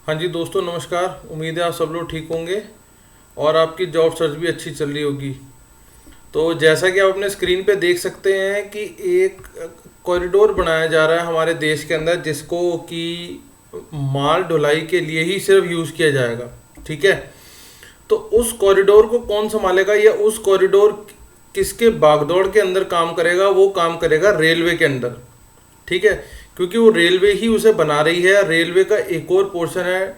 हाँ जी दोस्तों, नमस्कार। उम्मीद है आप सब लोग ठीक होंगे और आपकी जॉब सर्च भी अच्छी चल रही होगी। तो जैसा कि आप अपने स्क्रीन पे देख सकते हैं कि एक कॉरिडोर बनाया जा रहा है हमारे देश के अंदर, जिसको कि माल ढुलाई के लिए ही सिर्फ यूज़ किया जाएगा। ठीक है। तो उस कॉरिडोर को कौन संभालेगा, या उस कॉरिडोर किसके बागडोर के अंदर काम करेगा? वो काम करेगा रेलवे के अंदर। ठीक है। क्योंकि वो रेलवे ही उसे बना रही है। रेलवे का एक और पोर्शन है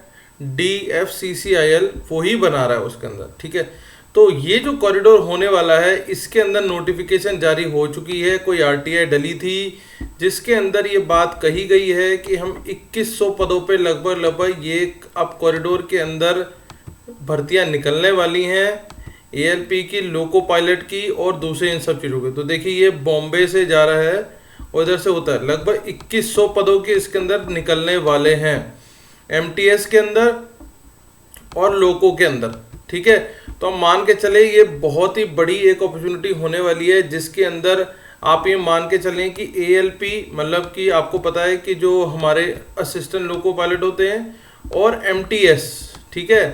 DFCCIL, वो ही बना रहा है उसके अंदर। ठीक है। तो ये जो कॉरिडोर होने वाला है, इसके अंदर नोटिफिकेशन जारी हो चुकी है, कोई RTI डली थी, जिसके अंदर ये बात कही गई है कि हम 2100 पदों पे लगभग लगभग ये अब कॉरिडोर के अंदर भर्तियां निकलने वाली हैं, ALP की, लोको पायलट की और दूसरे इन सब चीज़ों की। तो देखिए, ये बॉम्बे से जा रहा है और इधर से होता है। लगभग 2100 पदों के इसके अंदर निकलने वाले हैं, MTS के अंदर और लोको के अंदर। ठीक है। तो हम मान के चले ये बहुत ही बड़ी एक अपॉर्चुनिटी होने वाली है, जिसके अंदर आप ये मान के चलें कि ALP, मतलब कि आपको पता है कि जो हमारे असिस्टेंट लोको पायलट होते हैं, और MTS, ठीक है,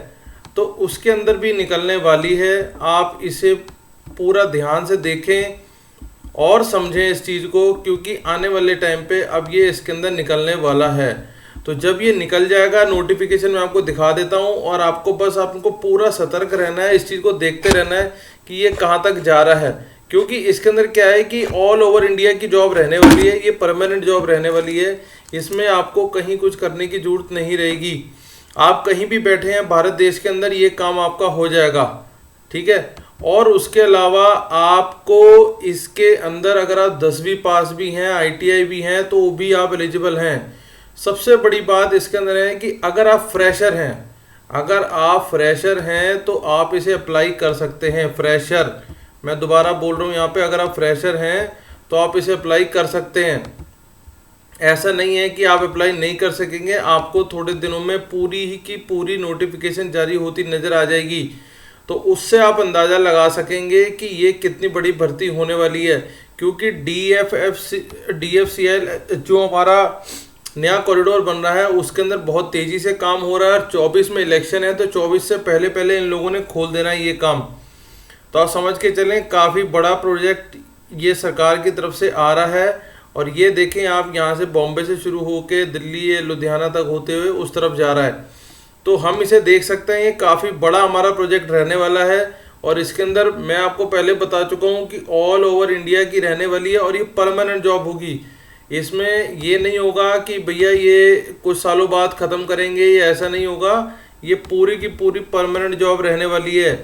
तो उसके अंदर भी निकलने वाली है। आप इसे पूरा ध्यान से देखें और समझें इस चीज़ को, क्योंकि आने वाले टाइम पे अब ये इसके अंदर निकलने वाला है। तो जब ये निकल जाएगा, नोटिफिकेशन में आपको दिखा देता हूँ, और आपको बस आपको पूरा सतर्क रहना है, इस चीज़ को देखते रहना है कि ये कहाँ तक जा रहा है। क्योंकि इसके अंदर क्या है कि ऑल ओवर इंडिया की जॉब रहने वाली है, ये परमानेंट जॉब रहने वाली है। इसमें आपको कहीं कुछ करने की जरूरत नहीं रहेगी। आप कहीं भी बैठे हैं भारत देश के अंदर, ये काम आपका हो जाएगा। ठीक है। और उसके अलावा आपको इसके अंदर अगर आप 10वीं पास भी हैं, ITI भी हैं, तो भी आप एलिजिबल हैं। सबसे बड़ी बात इसके अंदर है कि अगर आप फ्रेशर हैं, तो आप इसे अप्लाई कर सकते हैं। फ्रेशर, मैं दोबारा बोल रहा हूँ यहाँ पे, अगर आप फ्रेशर हैं तो आप इसे अप्लाई कर सकते हैं। ऐसा नहीं है कि आप अप्लाई नहीं कर सकेंगे, आपको थोड़े दिनों में पूरी ही की पूरी नोटिफिकेशन जारी होती नजर आ जाएगी। तो उससे आप अंदाज़ा लगा सकेंगे कि ये कितनी बड़ी भर्ती होने वाली है। क्योंकि DFCL जो हमारा नया कॉरिडोर बन रहा है, उसके अंदर बहुत तेज़ी से काम हो रहा है। 24 में इलेक्शन है, तो 24 से पहले पहले इन लोगों ने खोल देना है ये काम। तो आप समझ के चलें, काफ़ी बड़ा प्रोजेक्ट ये सरकार की तरफ से आ रहा है। और ये देखें, आप यहाँ से बॉम्बे से शुरू होकर दिल्ली या लुधियाना तक होते हुए उस तरफ जा रहा है। तो हम इसे देख सकते हैं, ये काफ़ी बड़ा हमारा प्रोजेक्ट रहने वाला है। और इसके अंदर मैं आपको पहले बता चुका हूँ कि ऑल ओवर इंडिया की रहने वाली है, और ये परमानेंट जॉब होगी। इसमें ये नहीं होगा कि भैया ये कुछ सालों बाद ख़त्म करेंगे, ये ऐसा नहीं होगा। ये पूरी की पूरी परमानेंट जॉब रहने वाली है।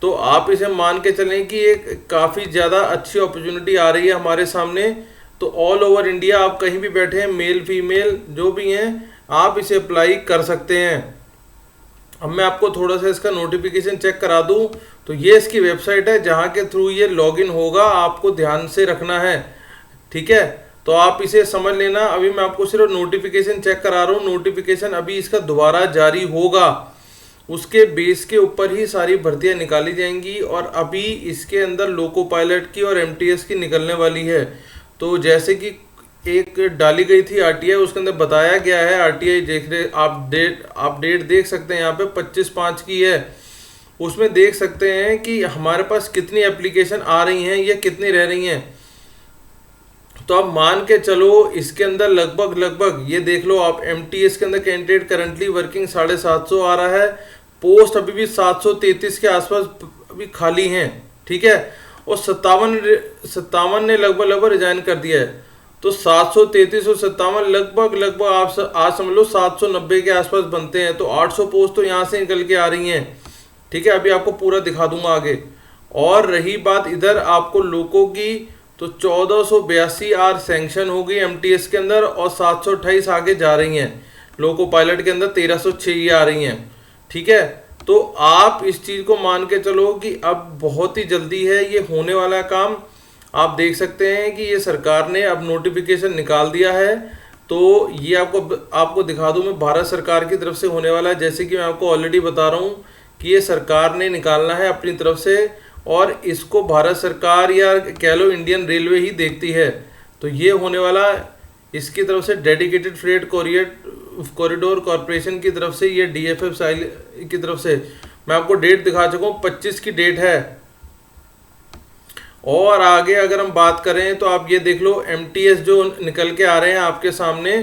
तो आप इसे मान के चलें कि ये काफ़ी ज़्यादा अच्छी अपॉर्चुनिटी आ रही है हमारे सामने। तो ऑल ओवर इंडिया आप कहीं भी बैठे हैं, मेल फीमेल जो भी हैं, आप इसे अप्लाई कर सकते हैं। अब मैं आपको थोड़ा सा इसका नोटिफिकेशन चेक करा दूं, तो ये इसकी वेबसाइट है जहां के थ्रू ये लॉगिन होगा, आपको ध्यान से रखना है। ठीक है। तो आप इसे समझ लेना। अभी मैं आपको सिर्फ नोटिफिकेशन चेक करा रहा हूँ। नोटिफिकेशन अभी इसका दोबारा जारी होगा, उसके बेस के ऊपर ही सारी भर्तियां निकाली जाएंगी। और अभी इसके अंदर लोको पायलट की और MTS की निकलने वाली है। तो जैसे कि एक डाली गई थी RTI, उसके अंदर बताया गया है, RTI देख रहे आप डेट देख सकते हैं यहाँ पे 25/5 की है। उसमें देख सकते हैं कि हमारे पास कितनी एप्लीकेशन आ रही हैं, ये कितनी रह रही हैं। तो आप मान के चलो, इसके अंदर लगभग ये देख लो आप, MTS के अंदर कैंडिडेट करंटली वर्किंग 750 आ रहा है। पोस्ट अभी भी 733 के आसपास अभी खाली हैं। ठीक है। और 57 ने लगभग रिजाइन कर दिया है। तो 733 और 57 लगभग आप आज समझ लो 790 के आसपास बनते हैं। तो 800 पोस्ट तो यहाँ से निकल के आ रही हैं। ठीक है। अभी आपको पूरा दिखा दूंगा आगे। और रही बात इधर आपको लोको की, तो 1482 आर सैंक्शन हो गई MTS के अंदर, और 728 आगे जा रही हैं। लोको पायलट के अंदर 1306 ये आ रही हैं। ठीक है। तो आप इस चीज़ को मान के चलो कि अब बहुत ही जल्दी है ये होने वाला काम। आप देख सकते हैं कि ये सरकार ने अब नोटिफिकेशन निकाल दिया है। तो ये आपको दिखा दूं मैं, भारत सरकार की तरफ से होने वाला है। जैसे कि मैं आपको ऑलरेडी बता रहा हूँ कि ये सरकार ने निकालना है अपनी तरफ से, और इसको भारत सरकार या कह लो इंडियन रेलवे ही देखती है। तो ये होने वाला इसकी तरफ से डेडिकेटेड फ्रेट कॉरिडोर कॉरपोरेशन की तरफ से, ये डीएफएफ साइल की तरफ से, मैं आपको डेट दिखा चुका हूँ, 25 की डेट है। और आगे अगर हम बात करें तो आप ये देख लो एमटीएस जो निकल के आ रहे हैं आपके सामने,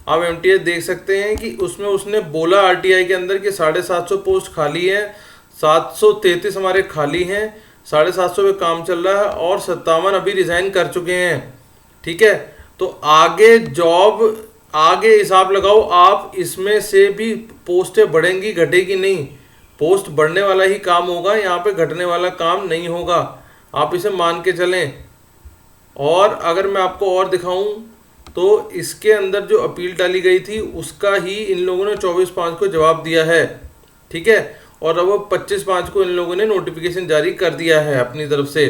आप एमटीएस देख सकते हैं कि उसमें उसने बोला आरटीआई के अंदर कि 750 पोस्ट खाली है, 733 हमारे खाली हैं, 750 पे काम चल रहा है और 57 अभी रिजाइन कर चुके हैं। ठीक है, तो आगे जॉब, आगे हिसाब लगाओ आप, इसमें से भी पोस्टें बढ़ेंगी, घटेगी नहीं, पोस्ट बढ़ने वाला ही काम होगा, यहाँ पे घटने वाला काम नहीं होगा, आप इसे मान के चलें। और अगर मैं आपको और दिखाऊं तो इसके अंदर जो अपील डाली गई थी उसका ही इन लोगों ने 24/5 को जवाब दिया है। ठीक है, और अब 25/5 को इन लोगों ने नोटिफिकेशन जारी कर दिया है अपनी तरफ से।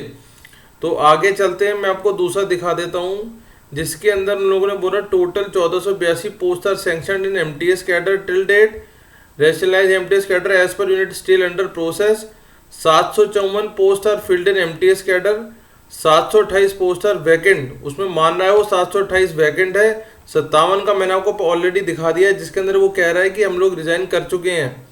तो आगे चलते हैं, मैं आपको दूसरा दिखा देता हूँ जिसके अंदर उन लोगों ने बोला total 1482 post are sanctioned in MTS cadre till date, rationalise MTS cadre as per unit still under process, 754 post are filled in MTS cadre, 728 post are vacant, उसमें मान रहा है वो 728 वैकेंट है, 57 का मैंने आपको ऑलरेडी दिखा दिया है जिसके अंदर वो कह रहा है कि हम लोग रिजाइन कर चुके हैं,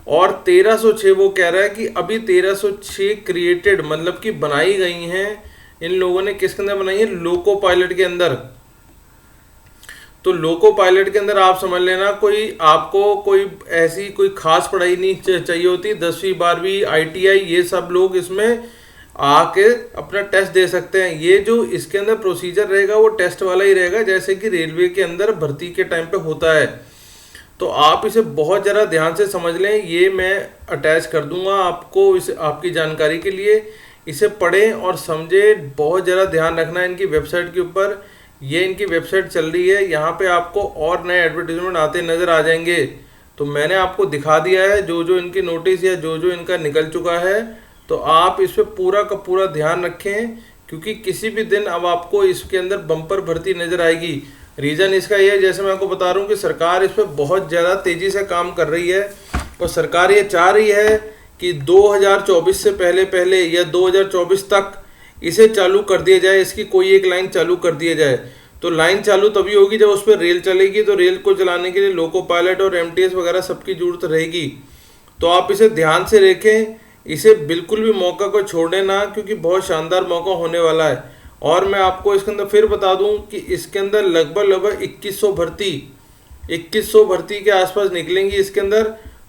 और 1306 वो कह रहा है कि अभी 1306 क्रिएटेड, मतलब कि बनाई गई हैं इन लोगों ने, किसके अंदर बनाई है, लोको पायलट के अंदर। तो लोको पायलट के अंदर आप समझ लेना कोई आपको कोई ऐसी कोई खास पढ़ाई नहीं चाहिए होती, 10वीं 12वीं आईटीआई ये सब लोग इसमें आके अपना टेस्ट दे सकते हैं। ये जो इसके अंदर प्रोसीजर रहेगा वो टेस्ट वाला ही रहेगा जैसे कि रेलवे के अंदर भर्ती के टाइम पे होता है। तो आप इसे बहुत ज़रा ध्यान से समझ लें, ये मैं अटैच कर दूंगा आपको इस आपकी जानकारी के लिए, इसे पढ़ें और समझें, बहुत ज़रा ध्यान रखना इनकी वेबसाइट के ऊपर। ये इनकी वेबसाइट चल रही है, यहाँ पे आपको और नए एडवर्टीजमेंट आते नज़र आ जाएंगे। तो मैंने आपको दिखा दिया है जो जो इनकी नोटिस या जो जो इनका निकल चुका है, तो आप इस पर पूरा का पूरा ध्यान रखें क्योंकि किसी भी दिन अब आपको इसके अंदर बम्पर भर्ती नज़र आएगी। रीज़न इसका ये है, जैसे मैं आपको बता रहा हूँ कि सरकार इस पर बहुत ज़्यादा तेज़ी से काम कर रही है और सरकार ये चाह रही है कि 2024 से पहले पहले या 2024 तक इसे चालू कर दिया जाए, इसकी कोई एक लाइन चालू कर दिया जाए। तो लाइन चालू तभी होगी जब उस पर रेल चलेगी, तो रेल को चलाने के लिए लोको पायलट और एमटीएस वगैरह सबकी जरूरत रहेगी। तो आप इसे ध्यान से देखें, इसे बिल्कुल भी मौका को छोड़े ना क्योंकि बहुत शानदार मौका होने वाला है। और मैं आपको इसके अंदर फिर बता दूं कि इसके अंदर लगभग 2100 भर्ती के आसपास निकलेंगी इसके अंदर,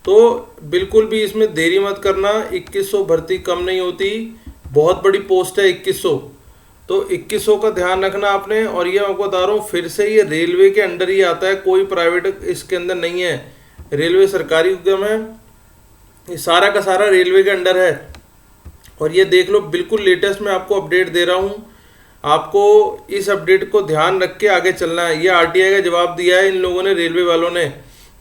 तो बिल्कुल भी इसमें देरी मत करना। 2100 भर्ती कम नहीं होती, बहुत बड़ी पोस्ट है 2100, तो 2100 का ध्यान रखना आपने। और ये मैं आपको बता रहा हूँ फिर से, ये रेलवे के अंडर ही आता है, कोई प्राइवेट इसके अंदर नहीं है, रेलवे सरकारी उद्यम है, ये सारा का सारा रेलवे के अंडर है। और ये देख लो बिल्कुल लेटेस्ट मैं आपको अपडेट दे रहा हूँ, आपको इस अपडेट को ध्यान रख के आगे चलना है। ये आरटीआई का जवाब दिया है इन लोगों ने, रेलवे वालों ने,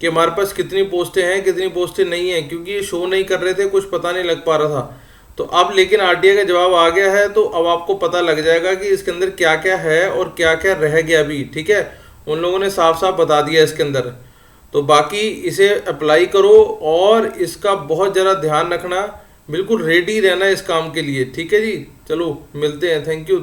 कि हमारे पास कितनी पोस्टें हैं कितनी पोस्टें नहीं हैं, क्योंकि ये शो नहीं कर रहे थे, कुछ पता नहीं लग पा रहा था। तो अब लेकिन आरटीआई का जवाब आ गया है, तो अब आपको पता लग जाएगा कि इसके अंदर क्या क्या है और क्या क्या रह गया अभी। ठीक है, उन लोगों ने साफ साफ बता दिया इसके अंदर। तो बाकी इसे अप्लाई करो और इसका बहुत ज़रा ध्यान रखना, बिल्कुल रेडी रहना इस काम के लिए। ठीक है जी, चलो मिलते हैं, थैंक यू।